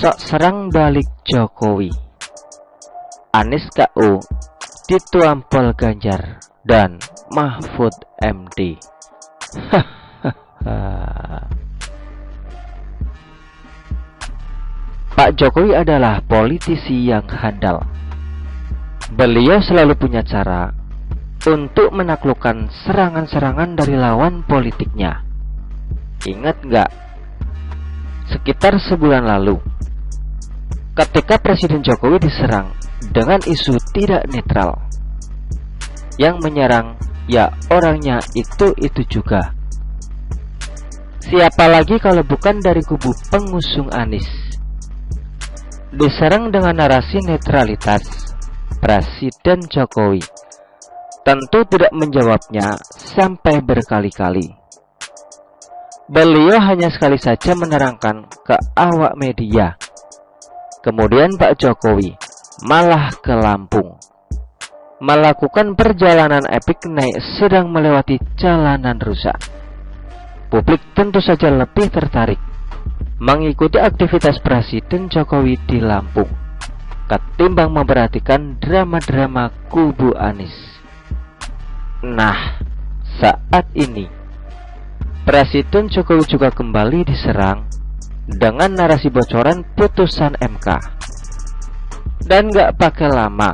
Sok serang balik Jokowi, Anies KO dituampol Ganjar dan Mahfud MD. Pak Jokowi adalah politisi yang handal. Beliau selalu punya cara untuk menaklukkan serangan-serangan dari lawan politiknya. Ingat nggak? Sekitar sebulan lalu, ketika Presiden Jokowi diserang dengan isu tidak netral, yang menyerang ya orangnya itu juga. Siapa lagi kalau bukan dari kubu pengusung Anies. Diserang dengan narasi netralitas, Presiden Jokowi tentu tidak menjawabnya sampai berkali-kali. Beliau hanya sekali saja menerangkan ke awak media. Kemudian Pak Jokowi malah ke Lampung, melakukan perjalanan epik naik sedang melewati jalanan rusak. Publik tentu saja lebih tertarik mengikuti aktivitas Presiden Jokowi di Lampung ketimbang memperhatikan drama-drama kubu Anies. Nah, saat ini Presiden Jokowi juga kembali diserang dengan narasi bocoran putusan MK. Dan gak pakai lama,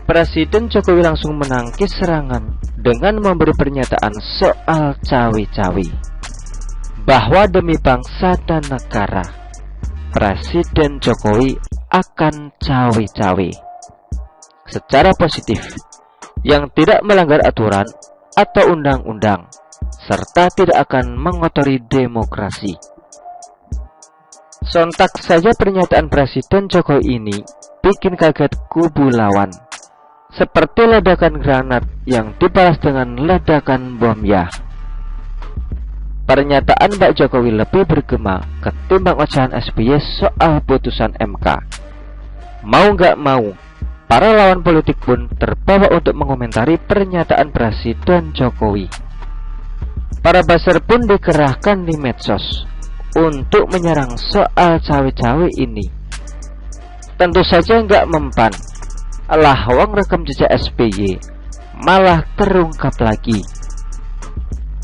Presiden Jokowi langsung menangkis serangan dengan memberi pernyataan soal cawe-cawe, bahwa demi bangsa dan negara, Presiden Jokowi akan cawe-cawe secara positif, yang tidak melanggar aturan atau undang-undang, serta tidak akan mengotori demokrasi. Sontak saja pernyataan Presiden Jokowi ini bikin kaget kubu lawan, seperti ledakan granat yang dibalas dengan ledakan bom ya. Pernyataan Pak Jokowi lebih bergema ketimbang ocehan SBY soal putusan MK. Mau gak mau, para lawan politik pun terbawa untuk mengomentari pernyataan Presiden Jokowi. Para buzzer pun dikerahkan di medsos untuk menyerang soal cawe-cawe ini. Tentu saja nggak mempan, lawang rekam jejak SBY malah terungkap lagi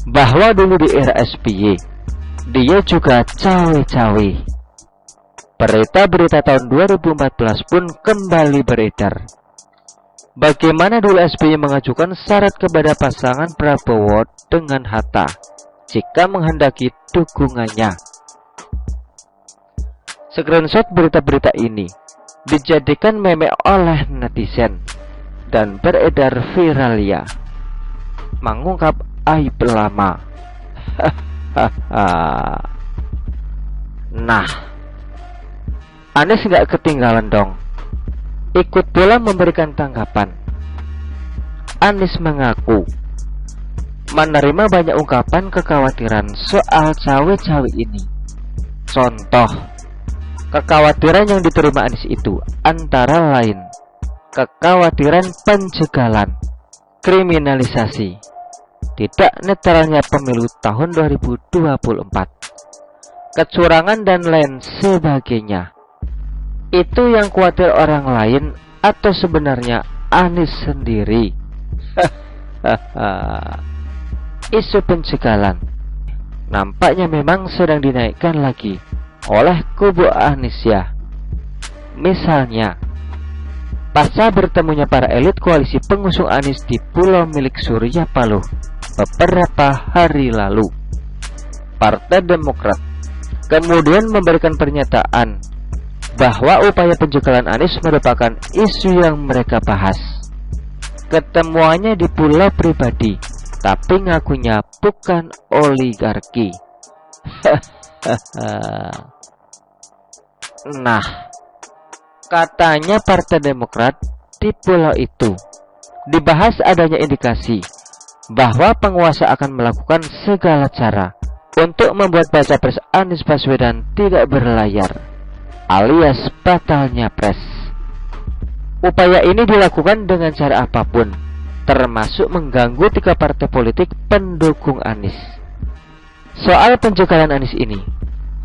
bahwa dulu di era SBY dia juga cawe-cawe. Berita-berita tahun 2014 pun kembali beredar. Bagaimana dulu SBY mengajukan syarat kepada pasangan Prabowo dengan Hatta jika menghendaki dukungannya. Screenshot berita-berita ini dijadikan meme oleh netizen dan beredar viral ya, mengungkap aib lama. Nah, Anies gak ketinggalan dong, ikut pula memberikan tanggapan. Anies mengaku menerima banyak ungkapan kekhawatiran soal cawe-cawe ini. Contoh kekhawatiran yang diterima Anies itu antara lain kekhawatiran penjagalan, kriminalisasi, tidak netralnya pemilu tahun 2024, kecurangan dan lain sebagainya. Itu yang khawatir orang lain atau sebenarnya Anies sendiri? Isu penjagalan nampaknya memang sedang dinaikkan lagi oleh kubu Anies ya. Misalnya, pasca bertemunya para elit koalisi pengusung Anies di pulau milik Surya Paloh beberapa hari lalu, Partai Demokrat kemudian memberikan pernyataan bahwa upaya penjagalan Anies merupakan isu yang mereka bahas. Ketemuannya di pulau pribadi, tapi ngakunya bukan oligarki. Nah, katanya Partai Demokrat di pulau itu dibahas adanya indikasi bahwa penguasa akan melakukan segala cara untuk membuat baca pres Anies Baswedan tidak berlayar, alias batalnya pres. Upaya ini dilakukan dengan cara apapun termasuk mengganggu 3 partai politik pendukung Anies. Soal pencegahan Anies ini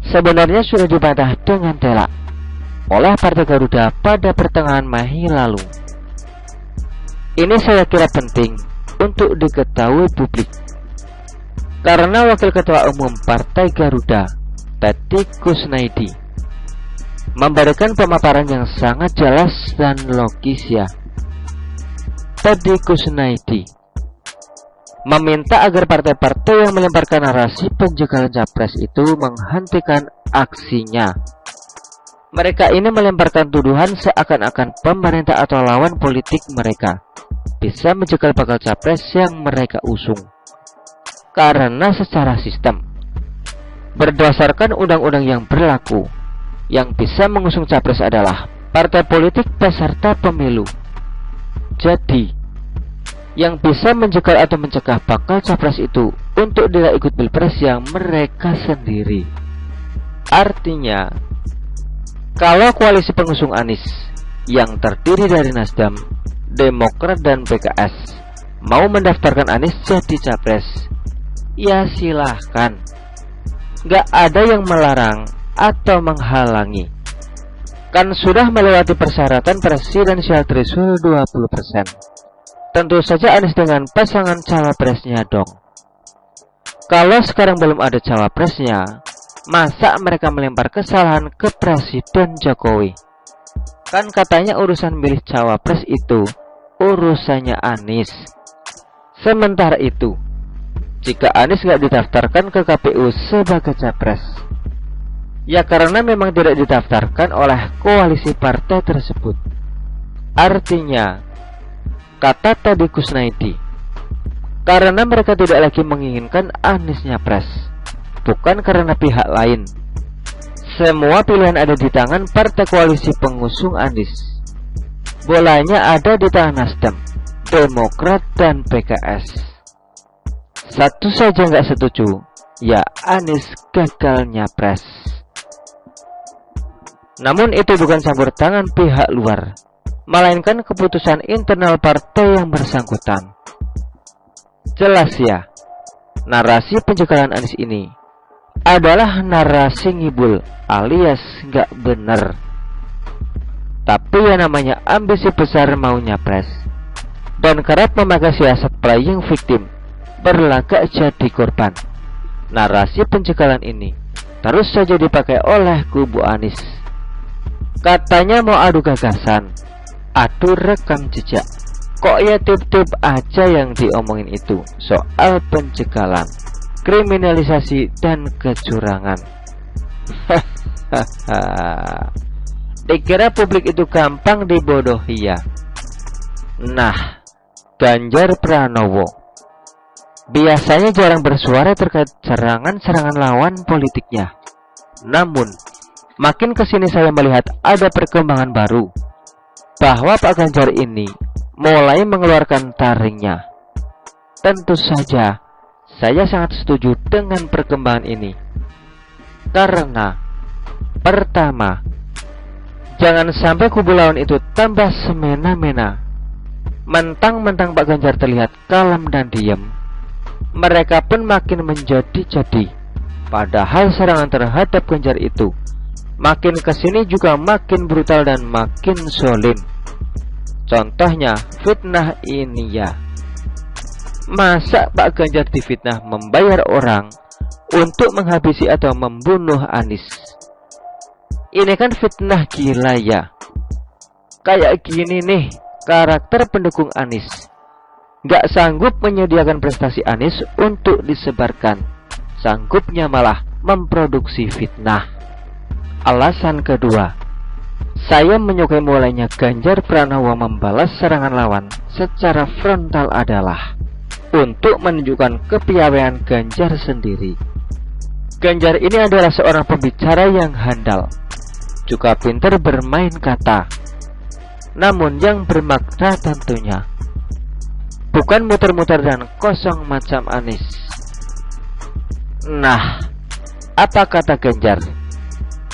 sebenarnya sudah dibantah dengan telak oleh Partai Garuda pada pertengahan Mei lalu. Ini saya kira penting untuk diketahui publik, karena Wakil Ketua Umum Partai Garuda, Teddy Kusnaidi, memberikan pemaparan yang sangat jelas dan logis ya. Teddy Kusnaidi meminta agar partai-partai yang melemparkan narasi pencegahan capres itu menghentikan aksinya. Mereka ini melemparkan tuduhan seakan-akan pemerintah atau lawan politik mereka bisa menjegal bakal capres yang mereka usung. Karena secara sistem, berdasarkan undang-undang yang berlaku, yang bisa mengusung capres adalah partai politik peserta pemilu. Jadi, yang bisa menjegal atau mencegah bakal capres itu untuk tidak ikut pilpres yang mereka sendiri. Artinya, kalau koalisi pengusung Anies yang terdiri dari Nasdem, Demokrat, dan PKS mau mendaftarkan Anies jadi capres, ya silahkan. Gak ada yang melarang atau menghalangi. Kan sudah melewati persyaratan presidensial threshold 20%. Tentu saja Anies dengan pasangan cawapresnya dong. Kalau sekarang belum ada cawapresnya, masa mereka melempar kesalahan ke Presiden Jokowi? Kan katanya urusan milih cawapres itu urusannya Anies. Sementara itu, jika Anies nggak didaftarkan ke KPU sebagai capres, ya karena memang tidak didaftarkan oleh koalisi partai tersebut. Artinya, kata Teddy Kusnaidi, karena mereka tidak lagi menginginkan Anies nyapres, bukan karena pihak lain. Semua pilihan ada di tangan partai koalisi pengusung Anies. Bolanya ada di tangan Nasdem, Demokrat, dan PKS. Satu saja nggak setuju, ya Anies gagal nyapres. Namun itu bukan campur tangan pihak luar, melainkan keputusan internal partai yang bersangkutan. Jelas ya, narasi pencegahan Anies ini adalah narasi ngibul alias gak bener. Tapi yang namanya ambisi besar mau nyapres dan kerap memakai siasat playing victim, berlagak jadi korban. Narasi pencegahan ini terus saja dipakai oleh kubu Anies. Katanya mau adu gagasan, adu rekam jejak. Kok ya tip-tip aja yang diomongin itu soal pencegahan, kriminalisasi, dan kecurangan. Dikira publik itu gampang dibodohi ya. Nah, Ganjar Pranowo biasanya jarang bersuara terkait serangan-serangan lawan politiknya. Namun, makin kesini saya melihat ada perkembangan baru, bahwa Pak Ganjar ini mulai mengeluarkan taringnya. Tentu saja, saya sangat setuju dengan perkembangan ini. Karena, pertama, jangan sampai kubu lawan itu tambah semena-mena. Mentang-mentang Pak Ganjar terlihat kalem dan diam, mereka pun makin menjadi-jadi. Padahal serangan terhadap Ganjar itu makin kesini juga makin brutal dan makin solid. Contohnya fitnah ini ya. Masa Pak Ganjar difitnah membayar orang untuk menghabisi atau membunuh Anies? Ini kan fitnah gila ya. Kayak gini nih karakter pendukung Anies, gak sanggup menyediakan prestasi Anies untuk disebarkan, sanggupnya malah memproduksi fitnah. Alasan kedua, saya menyukai mulainya Ganjar Pranowo membalas serangan lawan secara frontal adalah untuk menunjukkan kepiawaian Ganjar sendiri. Ganjar ini adalah seorang pembicara yang handal, juga pintar bermain kata, namun yang bermakna tentunya, bukan muter-muter dan kosong macam Anies. Nah, apa kata Ganjar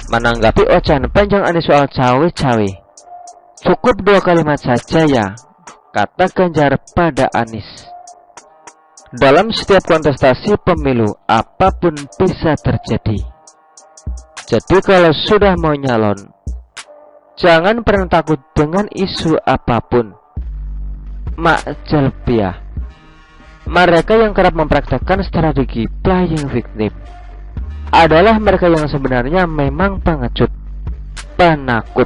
menanggapi ocehan panjang Anies soal cawe-cawe? Cukup 2 kalimat saja ya. kata Ganjar pada Anies. Dalam setiap kontestasi pemilu, apapun bisa terjadi. Jadi kalau sudah mau nyalon, jangan pernah takut dengan isu apapun. Mak Jalpiah, mereka yang kerap mempraktekkan strategi playing victim adalah mereka yang sebenarnya memang pengecut, penakut,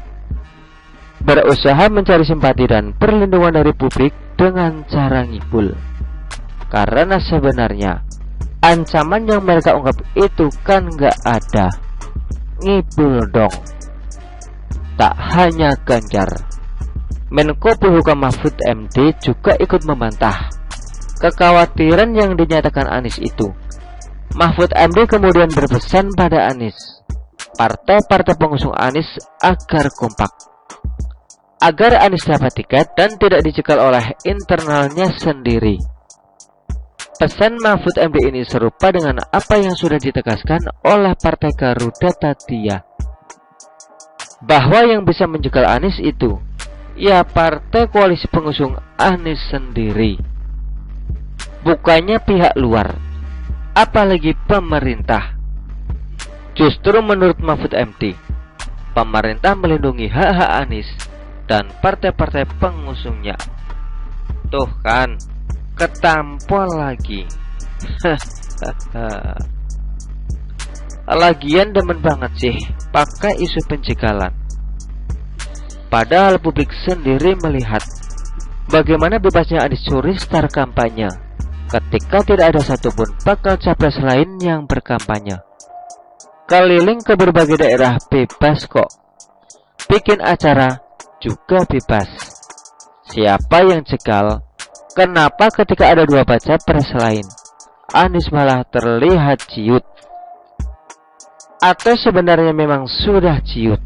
berusaha mencari simpati dan perlindungan dari publik dengan cara ngibul. Karena sebenarnya ancaman yang mereka ungkap itu kan gak ada. Ngibul dong. Tak hanya Ganjar, Menko Polhukam Mahfud MD juga ikut membantah kekhawatiran yang dinyatakan Anies itu. Mahfud MD kemudian berpesan pada Anies, partai-partai pengusung Anies agar kompak, agar Anies dapat tiket dan tidak dicekal oleh internalnya sendiri. Pesan Mahfud MD ini serupa dengan apa yang sudah ditegaskan oleh Partai Garuda Tatia, bahwa yang bisa menjegal Anies itu ya partai koalisi pengusung Anies sendiri, bukannya pihak luar, apalagi pemerintah. Justru menurut Mahfud MD, pemerintah melindungi hak-hak Anies dan partai-partai pengusungnya. Tuh kan, ketampol lagi. Lagian demen banget sih pakai isu pencegalan. Padahal publik sendiri melihat bagaimana bebasnya Anies curi star kampanye ketika tidak ada satupun bakal capres lain yang berkampanye. Keliling ke berbagai daerah bebas kok. Bikin acara juga bebas. Siapa yang cegal? Kenapa ketika ada dua baca pres lain, Anies malah terlihat ciut? Atau sebenarnya memang sudah ciut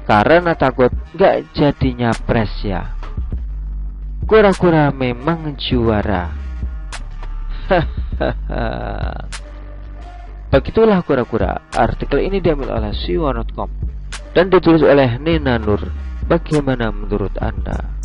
karena takut gak jadinya pres ya? Kura-kura memang juara. Begitulah kura-kura. Artikel ini diambil oleh siwa.com dan ditulis oleh Nina Nur. Bagaimana menurut Anda?